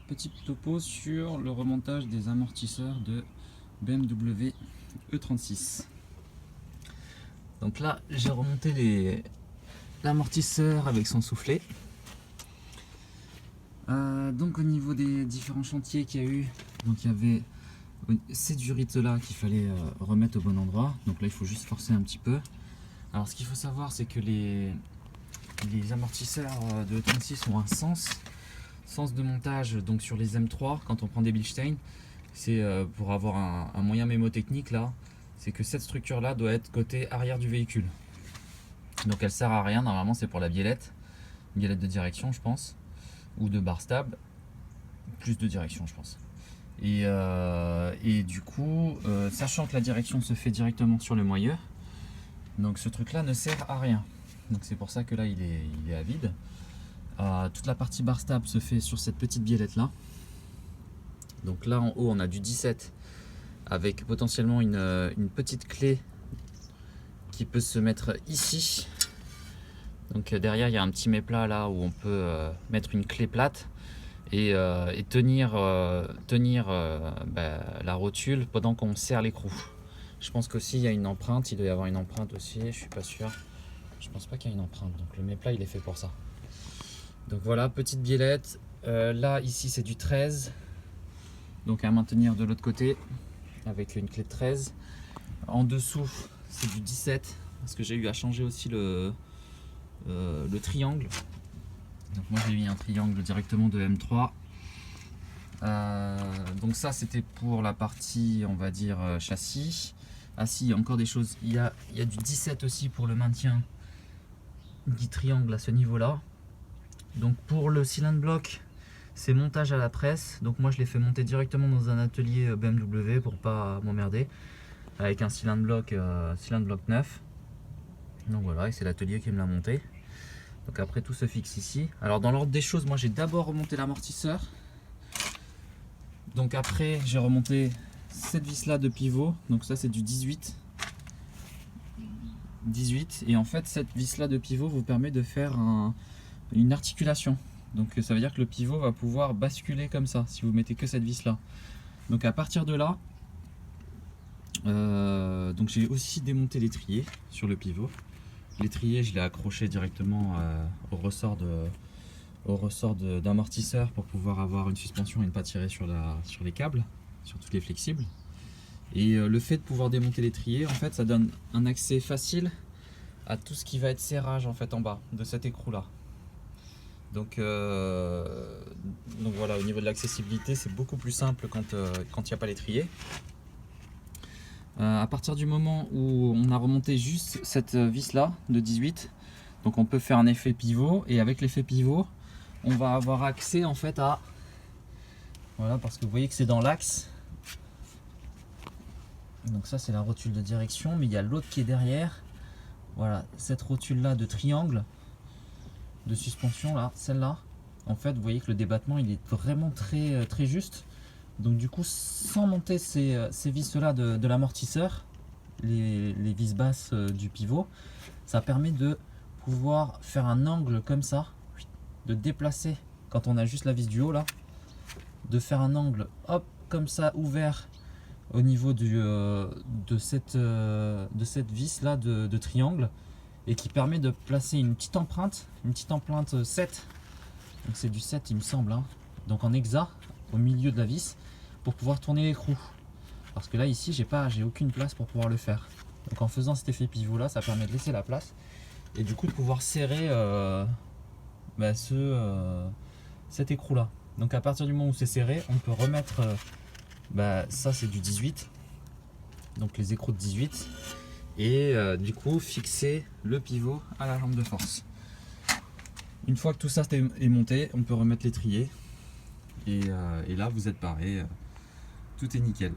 petit topo sur le remontage des amortisseurs de BMW E36. Donc là, j'ai remonté l'amortisseur avec son soufflet. Donc au niveau des différents chantiers qu'il y a eu, donc il y avait ces durites là qu'il fallait remettre au bon endroit. Donc là, il faut juste forcer un petit peu. Alors ce qu'il faut savoir, c'est que les amortisseurs de E36 ont un sens de montage. Donc sur les M3, quand on prend des Bilstein, c'est pour avoir un moyen mémotechnique là, c'est que cette structure là doit être côté arrière du véhicule. Donc elle sert à rien, normalement c'est pour la biellette de direction je pense, ou de bar stable, plus de direction je pense. Et du coup, sachant que la direction se fait directement sur le moyeu, donc ce truc là ne sert à rien. Donc c'est pour ça que là il est à vide. Toute la partie bar stable se fait sur cette petite biellette là. Donc là en haut on a du 17 avec potentiellement une petite clé qui peut se mettre ici. Donc derrière il y a un petit méplat là où on peut mettre une clé plate et tenir la rotule pendant qu'on serre l'écrou. Je pense qu'aussi il y a une empreinte, il doit y avoir une empreinte aussi, je suis pas sûr. Je pense pas qu'il y a une empreinte, donc le méplat il est fait pour ça. Donc voilà, petite biellette. Là ici c'est du 13, donc à maintenir de l'autre côté avec une clé de 13. En dessous c'est du 17 parce que j'ai eu à changer aussi le triangle. Donc moi j'ai mis un triangle directement de M3. Donc ça c'était pour la partie on va dire châssis. Ah si, il y a encore des choses, il y a du 17 aussi pour le maintien du triangle à ce niveau là. Donc pour le cylindre bloc, c'est montage à la presse. Donc moi je l'ai fait monter directement dans un atelier BMW pour pas m'emmerder, avec un cylindre bloc 9. Donc voilà, et c'est l'atelier qui me l'a monté. Donc après tout se fixe ici. Alors dans l'ordre des choses, moi j'ai d'abord remonté l'amortisseur. Donc après j'ai remonté cette vis là de pivot. Donc ça c'est du 18. Et en fait cette vis là de pivot vous permet de faire une articulation. Donc ça veut dire que le pivot va pouvoir basculer comme ça si vous mettez que cette vis là. Donc à partir de là, donc j'ai aussi démonté l'étrier sur le pivot. L'étrier je l'ai accroché directement au ressort d'amortisseur pour pouvoir avoir une suspension et ne pas tirer sur les câbles, sur toutes les flexibles. Et le fait de pouvoir démonter l'étrier, en fait ça donne un accès facile à tout ce qui va être serrage en fait en bas de cet écrou là. Donc voilà, au niveau de l'accessibilité c'est beaucoup plus simple quand il n'y a pas l'étrier. À partir du moment où on a remonté juste cette vis là de 18, donc on peut faire un effet pivot, et avec l'effet pivot on va avoir accès en fait à, voilà, parce que vous voyez que c'est dans l'axe. Donc ça c'est la rotule de direction, mais il y a l'autre qui est derrière. Voilà, cette rotule là de triangle de suspension là, celle-là, en fait vous voyez que le débattement il est vraiment très juste. Donc du coup, sans monter ces vis là de l'amortisseur, les vis basses du pivot, ça permet de pouvoir faire un angle comme ça, de déplacer quand on a juste la vis du haut là, de faire un angle hop comme ça ouvert au niveau de cette vis là de triangle, et qui permet de placer une petite empreinte 7, donc c'est du 7 il me semble, hein. Donc en hexa au milieu de la vis pour pouvoir tourner l'écrou, parce que là ici j'ai aucune place pour pouvoir le faire. Donc en faisant cet effet pivot là, ça permet de laisser la place et du coup de pouvoir serrer cet écrou là. Donc à partir du moment où c'est serré, on peut remettre ça c'est du 18, donc les écrous de 18, et du coup fixer le pivot à la jambe de force. Une fois que tout ça est monté, on peut remettre l'étrier et là vous êtes paré, tout est nickel.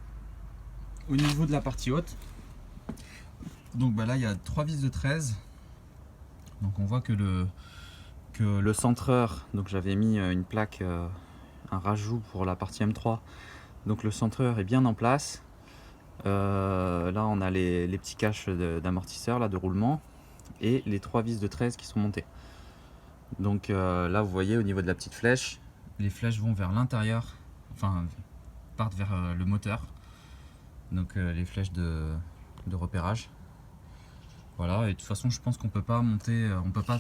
Au niveau de la partie haute, donc là il y a 3 vis de 13, donc on voit que le centreur, donc j'avais mis une plaque, un rajout pour la partie M3, donc le centreur est bien en place. Là on a les petits caches d'amortisseur là, de roulement, et les 3 vis de 13 qui sont montées. Donc là vous voyez au niveau de la petite flèche, les flèches vont vers l'intérieur, enfin partent vers le moteur, donc les flèches de repérage. Voilà, et de toute façon je pense qu'on peut pas monter, on peut pas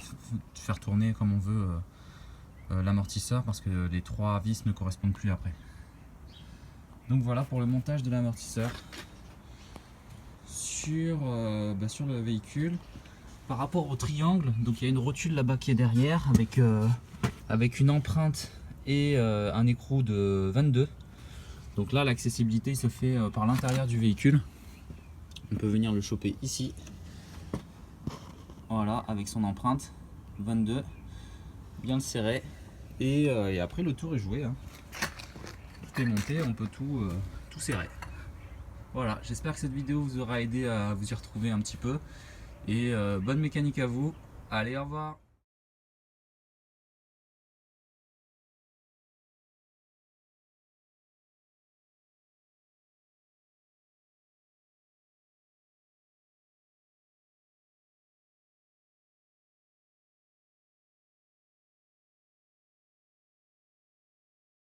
faire tourner comme on veut l'amortisseur parce que les 3 vis ne correspondent plus après. Donc voilà pour le montage de l'amortisseur sur le véhicule. Par rapport au triangle, donc il y a une rotule là-bas qui est derrière avec une empreinte et un écrou de 22. Donc là l'accessibilité se fait par l'intérieur du véhicule. On peut venir le choper ici. Voilà, avec son empreinte 22, bien le serrer et après le tour est joué, hein. Tout est monté, on peut tout serrer. Voilà, j'espère que cette vidéo vous aura aidé à vous y retrouver un petit peu et bonne mécanique à vous. Allez, au revoir.